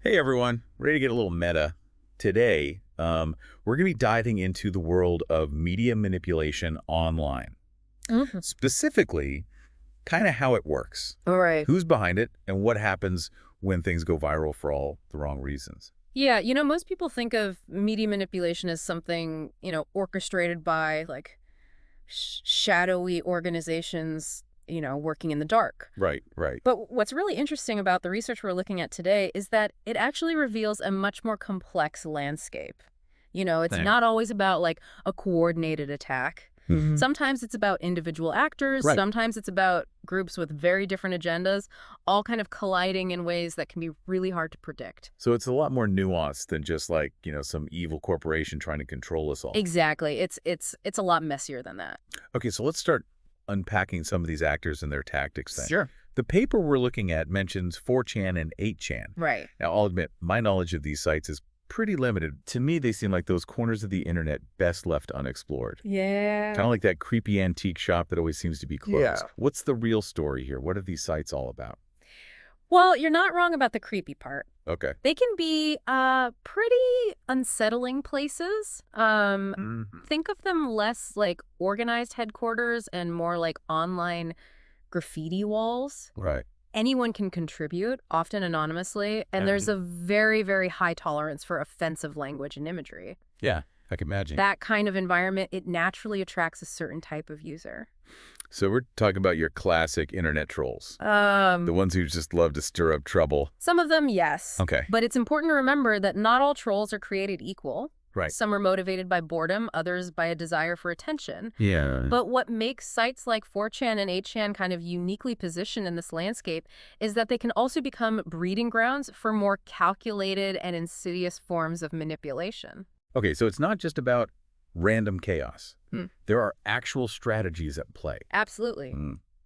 Hey everyone, ready to get a little meta. Today, we're going to be diving into the world of media manipulation online. Mhm. Specifically, kind of how it works, All right. who's behind it, and what happens when things go viral for all the wrong reasons. Yeah, most people think of media manipulation as something, orchestrated by like shadowy organizations, working in the dark. Right, right. But what's really interesting about the research we're looking at today is that it actually reveals a much more complex landscape. It's Thanks. not always about like a coordinated attack. Hmm. Sometimes it's about individual actors. Right. Sometimes it's about groups with very different agendas, all kind of colliding in ways that can be really hard to predict. So it's a lot more nuanced than just like, some evil corporation trying to control us all. Exactly. It's a lot messier than that. Okay, so let's start unpacking some of these actors and their tactics then. Sure. The paper we're looking at mentions 4chan and 8chan. Right. Now, I'll admit, my knowledge of these sites is pretty limited. To me, they seem like those corners of the internet best left unexplored. Yeah. Kind of like that creepy antique shop that always seems to be closed. Yeah. What's the real story here? What are these sites all about? Well, you're not wrong about the creepy part. Okay. They can be pretty unsettling places. Think of them less like organized headquarters and more like online graffiti walls. Right. Anyone can contribute, often anonymously, and there's a very, very high tolerance for offensive language and imagery. Yeah, I can imagine. That kind of environment, it naturally attracts a certain type of user. So we're talking about your classic internet trolls. The ones who just love to stir up trouble. Some of them, yes. Okay. But it's important to remember that not all trolls are created equal. Right. Some are motivated by boredom, others by a desire for attention. Yeah. But what makes sites like 4chan and 8chan kind of uniquely positioned in this landscape is that they can also become breeding grounds for more calculated and insidious forms of manipulation. Okay, so it's not just about random chaos. There are actual strategies at play. Absolutely.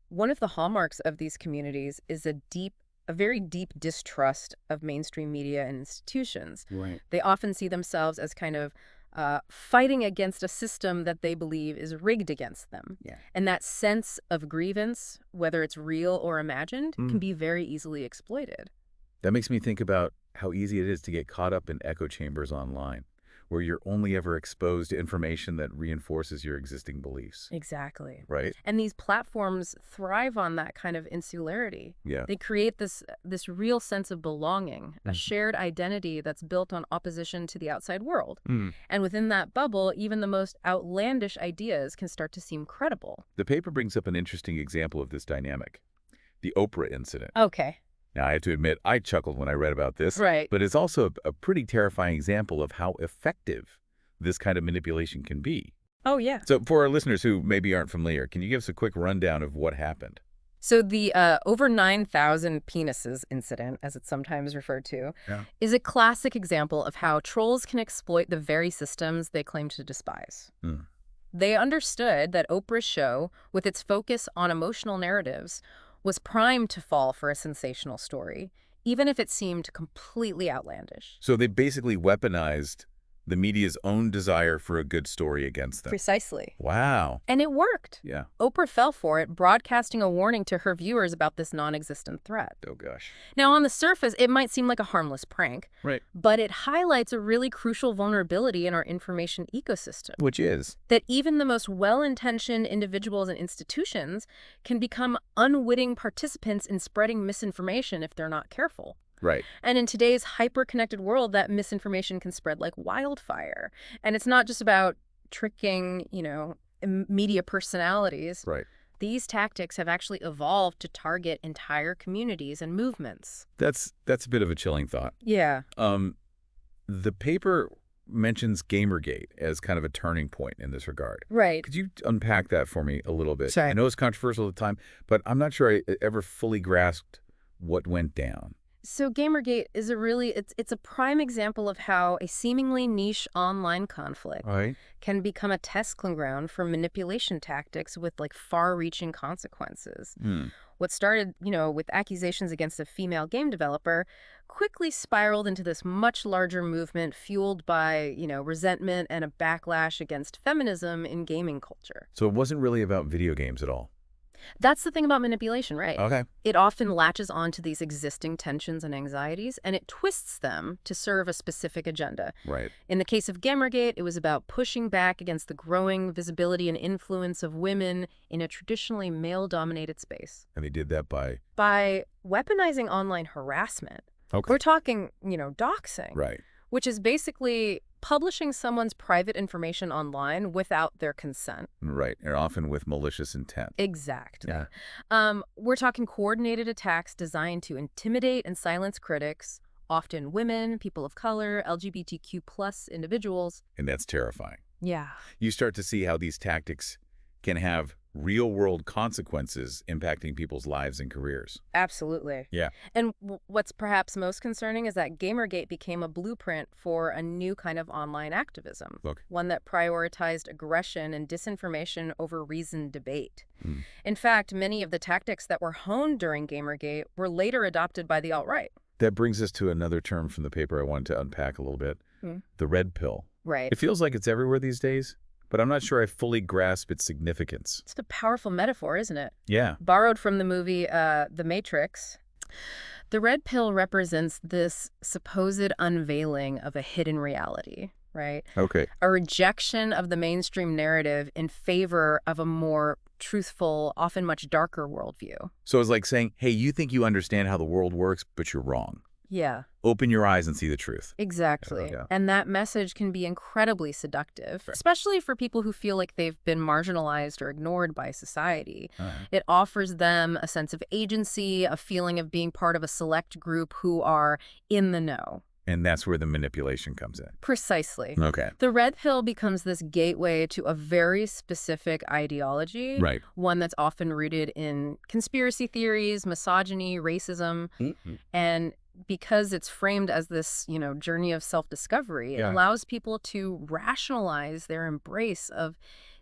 One of the hallmarks of these communities is a very deep distrust of mainstream media and institutions. Right. They often see themselves as kind of fighting against a system that they believe is rigged against them. Yeah. And that sense of grievance, whether it's real or imagined, can be very easily exploited. That makes me think about how easy it is to get caught up in echo chambers online, where you're only ever exposed to information that reinforces your existing beliefs. Exactly. Right? And these platforms thrive on that kind of insularity. Yeah. They create this real sense of belonging, a shared identity that's built on opposition to the outside world. And within that bubble, even the most outlandish ideas can start to seem credible. The paper brings up an interesting example of this dynamic, the Oprah incident. Okay. Now, I have to admit, I chuckled when I read about this. Right. But it's also a pretty terrifying example of how effective this kind of manipulation can be. Oh, yeah. So for our listeners who maybe aren't familiar, can you give us a quick rundown of what happened? So the over 9,000 penises incident, as it's sometimes referred to, is a classic example of how trolls can exploit the very systems they claim to despise. They understood that Oprah's show, with its focus on emotional narratives, was primed to fall for a sensational story, even if it seemed completely outlandish. So they basically weaponized the media's own desire for a good story against them. Precisely. Wow. And it worked. Yeah. Oprah fell for it, broadcasting a warning to her viewers about this non-existent threat. Oh, gosh. Now, on the surface, it might seem like a harmless prank, Right. but it highlights a really crucial vulnerability in our information ecosystem. Which is? That even the most well-intentioned individuals and institutions can become unwitting participants in spreading misinformation if they're not careful. Right. And in today's hyper-connected world, that misinformation can spread like wildfire. And it's not just about tricking, media personalities. Right. These tactics have actually evolved to target entire communities and movements. That's a bit of a chilling thought. Yeah. The paper mentions Gamergate as kind of a turning point in this regard. Right. Could you unpack that for me a little bit? Sorry. I know it's controversial at the time, but I'm not sure I ever fully grasped what went down. So Gamergate is it's a prime example of how a seemingly niche online conflict Right. can become a testing ground for manipulation tactics with like far-reaching consequences. What started, with accusations against a female game developer quickly spiraled into this much larger movement fueled by, resentment and a backlash against feminism in gaming culture. So it wasn't really about video games at all. That's the thing about manipulation, right? Okay. It often latches onto these existing tensions and anxieties, and it twists them to serve a specific agenda. Right. In the case of Gamergate, it was about pushing back against the growing visibility and influence of women in a traditionally male-dominated space. And they did that by? By weaponizing online harassment. Okay. We're talking, doxing. Right. Which is basically publishing someone's private information online without their consent. Right, and often with malicious intent. Exactly. Yeah. We're talking coordinated attacks designed to intimidate and silence critics, often women, people of color, LGBTQ plus individuals. And that's terrifying. Yeah. You start to see how these tactics can have real-world consequences impacting people's lives and careers. Absolutely. Yeah. And what's perhaps most concerning is that Gamergate became a blueprint for a new kind of online activism. Look. One that prioritized aggression and disinformation over reasoned debate. Mm. In fact, many of the tactics that were honed during Gamergate were later adopted by the alt-right. That brings us to another term from the paper I wanted to unpack a little bit. The red pill. Right. It feels like it's everywhere these days, but I'm not sure I fully grasp its significance. It's a powerful metaphor, isn't it? Yeah. Borrowed from the movie The Matrix. The red pill represents this supposed unveiling of a hidden reality, right? Okay. A rejection of the mainstream narrative in favor of a more truthful, often much darker worldview. So it's like saying, hey, you think you understand how the world works, but you're wrong. Yeah. Open your eyes and see the truth. Exactly. Yeah. And that message can be incredibly seductive, especially for people who feel like they've been marginalized or ignored by society. It offers them a sense of agency, a feeling of being part of a select group who are in the know. And that's where the manipulation comes in. Precisely. Okay. The red pill becomes this gateway to a very specific ideology, Right. One that's often rooted in conspiracy theories, misogyny, racism, and because it's framed as this, journey of self-discovery, it allows people to rationalize their embrace of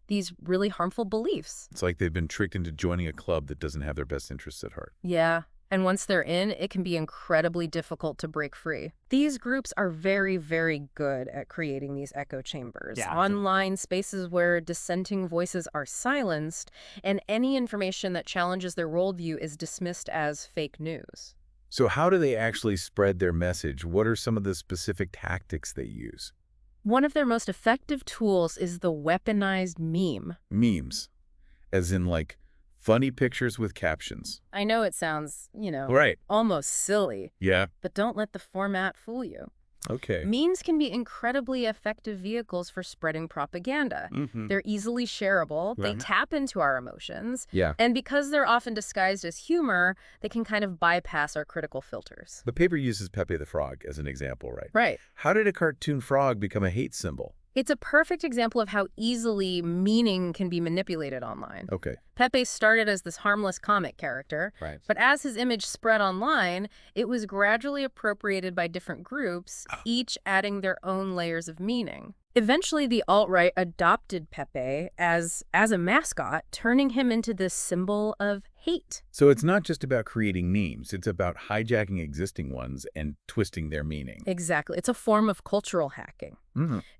these really harmful beliefs. It's like they've been tricked into joining a club that doesn't have their best interests at heart. Yeah. And once they're in, it can be incredibly difficult to break free. These groups are very, very good at creating these echo chambers. Yeah. Online spaces where dissenting voices are silenced, and any information that challenges their worldview is dismissed as fake news. So how do they actually spread their message? What are some of the specific tactics they use? One of their most effective tools is the weaponized meme. Memes, as in like funny pictures with captions. I know it sounds, Right. almost silly, Yeah. but don't let the format fool you. Okay. Memes can be incredibly effective vehicles for spreading propaganda. They're easily shareable, they tap into our emotions, Yeah. and because they're often disguised as humor, they can kind of bypass our critical filters. The paper uses Pepe the Frog as an example, right? Right. How did a cartoon frog become a hate symbol? It's a perfect example of how easily meaning can be manipulated online. Okay. Pepe started as this harmless comic character, Right. but as his image spread online, it was gradually appropriated by different groups, each adding their own layers of meaning. Eventually, the alt-right adopted Pepe as a mascot, turning him into this symbol of hate. So it's not just about creating memes. It's about hijacking existing ones and twisting their meaning. Exactly. It's a form of cultural hacking.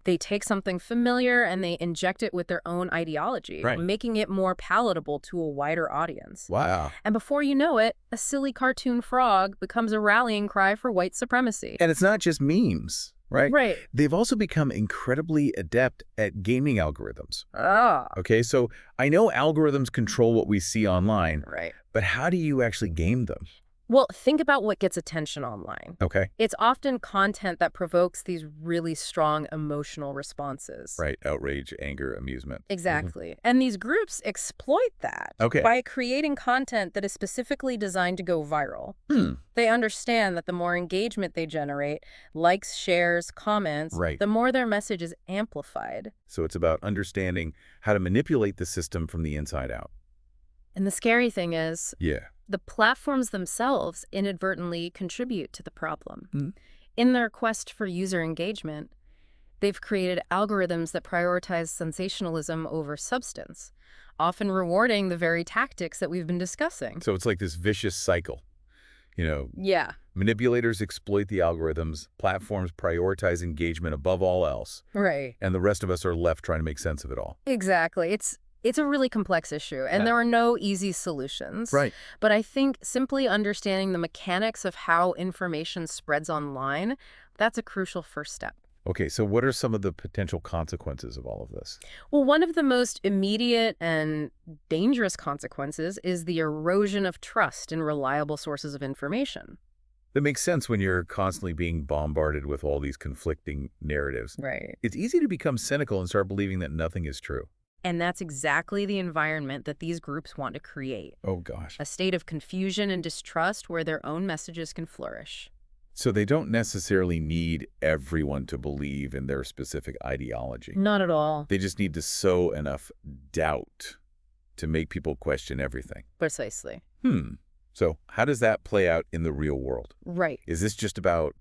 They take something familiar and they inject it with their own ideology, making it more palatable to a wider audience. Wow. And before you know it, a silly cartoon frog becomes a rallying cry for white supremacy. And it's not just memes, right? Right. They've also become incredibly adept at gaming algorithms. Ah. Okay, so I know algorithms control what we see online, Right. but how do you actually game them? Well, think about what gets attention online. Okay. It's often content that provokes these really strong emotional responses. Right, outrage, anger, amusement. Exactly. And these groups exploit that by creating content that is specifically designed to go viral. They understand that the more engagement they generate, likes, shares, comments, the more their message is amplified. So it's about understanding how to manipulate the system from the inside out. And the scary thing is, the platforms themselves inadvertently contribute to the problem. In their quest for user engagement, they've created algorithms that prioritize sensationalism over substance, often rewarding the very tactics that we've been discussing. So it's like this vicious cycle. Manipulators exploit the algorithms, platforms prioritize engagement above all else. Right. And the rest of us are left trying to make sense of it all. Exactly. It's a really complex issue, and there are no easy solutions. Right. But I think simply understanding the mechanics of how information spreads online, that's a crucial first step. Okay, so what are some of the potential consequences of all of this? Well, one of the most immediate and dangerous consequences is the erosion of trust in reliable sources of information. That makes sense when you're constantly being bombarded with all these conflicting narratives. Right. It's easy to become cynical and start believing that nothing is true. And that's exactly the environment that these groups want to create. Oh, gosh. A state of confusion and distrust where their own messages can flourish. So they don't necessarily need everyone to believe in their specific ideology. Not at all. They just need to sow enough doubt to make people question everything. Precisely. So how does that play out in the real world? Right. Is this just about,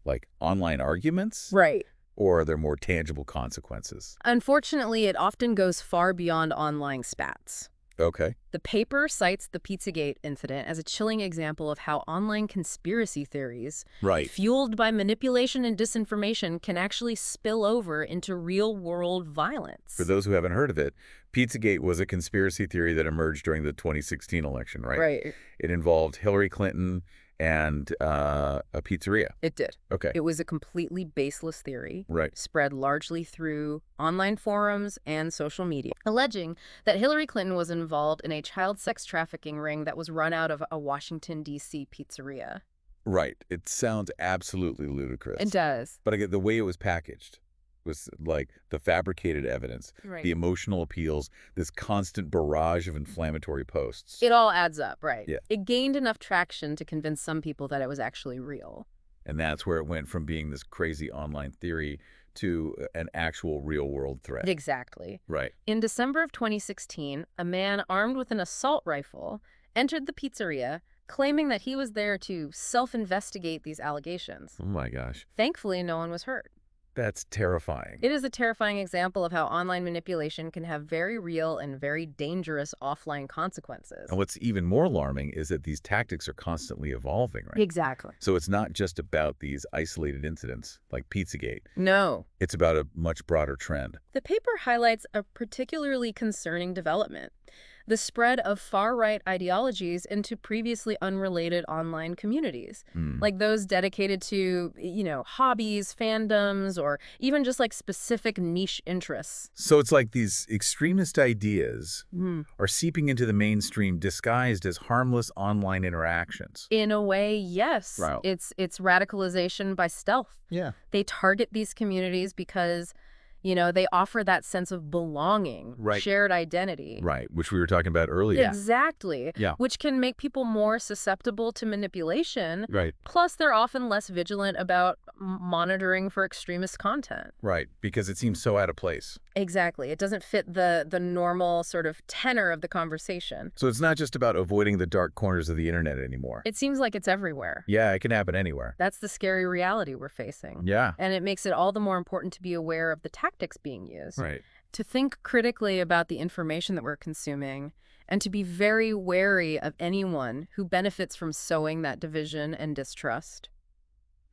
like, online arguments? Right. Or are there more tangible consequences? Unfortunately, it often goes far beyond online spats. Okay. The paper cites the Pizzagate incident as a chilling example of how online conspiracy theories, Right. fueled by manipulation and disinformation, can actually spill over into real-world violence. For those who haven't heard of it, Pizzagate was a conspiracy theory that emerged during the 2016 election, right? Right. It involved Hillary Clinton and a pizzeria. It did. Okay. It was a completely baseless theory, Right. spread largely through online forums and social media, alleging that Hillary Clinton was involved in a child sex trafficking ring that was run out of a Washington, D.C. pizzeria. Right. It sounds absolutely ludicrous. It does. But again, the way it was packaged was like the fabricated evidence, Right. the emotional appeals, this constant barrage of inflammatory posts. It all adds up, right? Yeah. It gained enough traction to convince some people that it was actually real. And that's where it went from being this crazy online theory to an actual real-world threat. Exactly. Right. In December of 2016, a man armed with an assault rifle entered the pizzeria, claiming that he was there to self-investigate these allegations. Oh my gosh. Thankfully, no one was hurt. That's terrifying. It is a terrifying example of how online manipulation can have very real and very dangerous offline consequences. And what's even more alarming is that these tactics are constantly evolving, right? Exactly. So it's not just about these isolated incidents like Pizzagate. No. It's about a much broader trend. The paper highlights a particularly concerning development: the spread of far-right ideologies into previously unrelated online communities, like those dedicated to, hobbies, fandoms, or even just like specific niche interests. So it's like these extremist ideas are seeping into the mainstream disguised as harmless online interactions. In a way, yes. Right. It's radicalization by stealth. Yeah. They target these communities because they offer that sense of belonging, Right. shared identity. Right, which we were talking about earlier. Exactly. Yeah. Which can make people more susceptible to manipulation. Right, Plus, they're often less vigilant about monitoring for extremist content. right, because it seems so out of place. Exactly. It doesn't fit the normal sort of tenor of the conversation. So it's not just about avoiding the dark corners of the internet anymore. It seems like it's everywhere. Yeah, it can happen anywhere. That's the scary reality we're facing. Yeah. And it makes it all the more important to be aware of the tactics being used. Right. To think critically about the information that we're consuming, and to be very wary of anyone who benefits from sowing that division and distrust.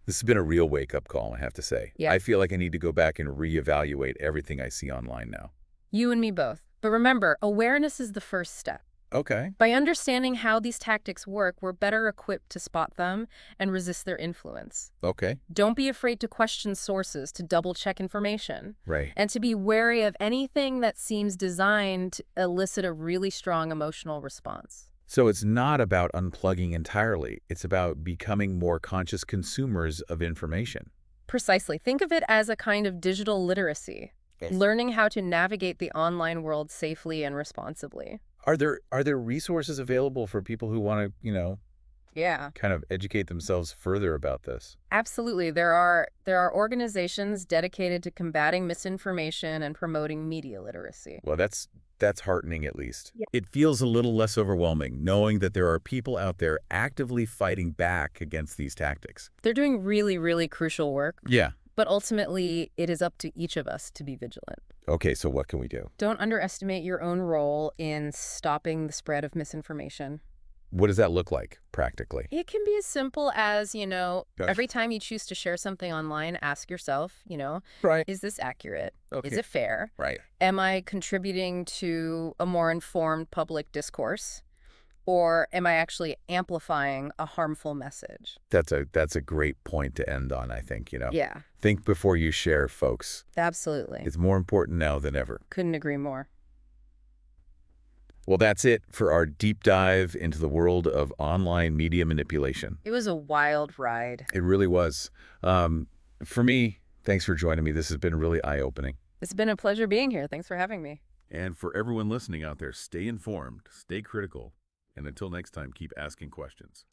This has been a real wake-up call, I have to say. Yeah. I feel like I need to go back and reevaluate everything I see online now. You and me both. But remember, awareness is the first step. Okay. By understanding how these tactics work, we're better equipped to spot them and resist their influence. Okay. Don't be afraid to question sources, to double-check information, Right. and to be wary of anything that seems designed to elicit a really strong emotional response. So it's not about unplugging entirely. It's about becoming more conscious consumers of information. Precisely. Think of it as a kind of digital literacy, Yes. learning how to navigate the online world safely and responsibly. Are there resources available for people who want to, Yeah, kind of educate themselves further about this? absolutely. There are organizations dedicated to combating misinformation and promoting media literacy. Well, that's heartening, at least. Yeah. It feels a little less overwhelming knowing that there are people out there actively fighting back against these tactics. They're doing really, really crucial work, Yeah. but ultimately it is up to each of us to be vigilant. Okay, so what can we do? Don't underestimate your own role in stopping the spread of misinformation. What does that look like practically? It can be as simple as, Gosh. every time you choose to share something online, ask yourself, Right. is this accurate? Is Okay. it fair? Right. Am I contributing to a more informed public discourse? Or am I actually amplifying a harmful message? That's a great point to end on, I think. Yeah, Think before you share, folks. absolutely. It's more important now than ever. Couldn't agree more. Well, that's it for our deep dive into the world of online media manipulation. It was a wild ride. It really was. For me, thanks for joining me. This has been really eye-opening. It's been a pleasure being here. Thanks for having me. And for everyone listening out there, stay informed, stay critical, and until next time, keep asking questions.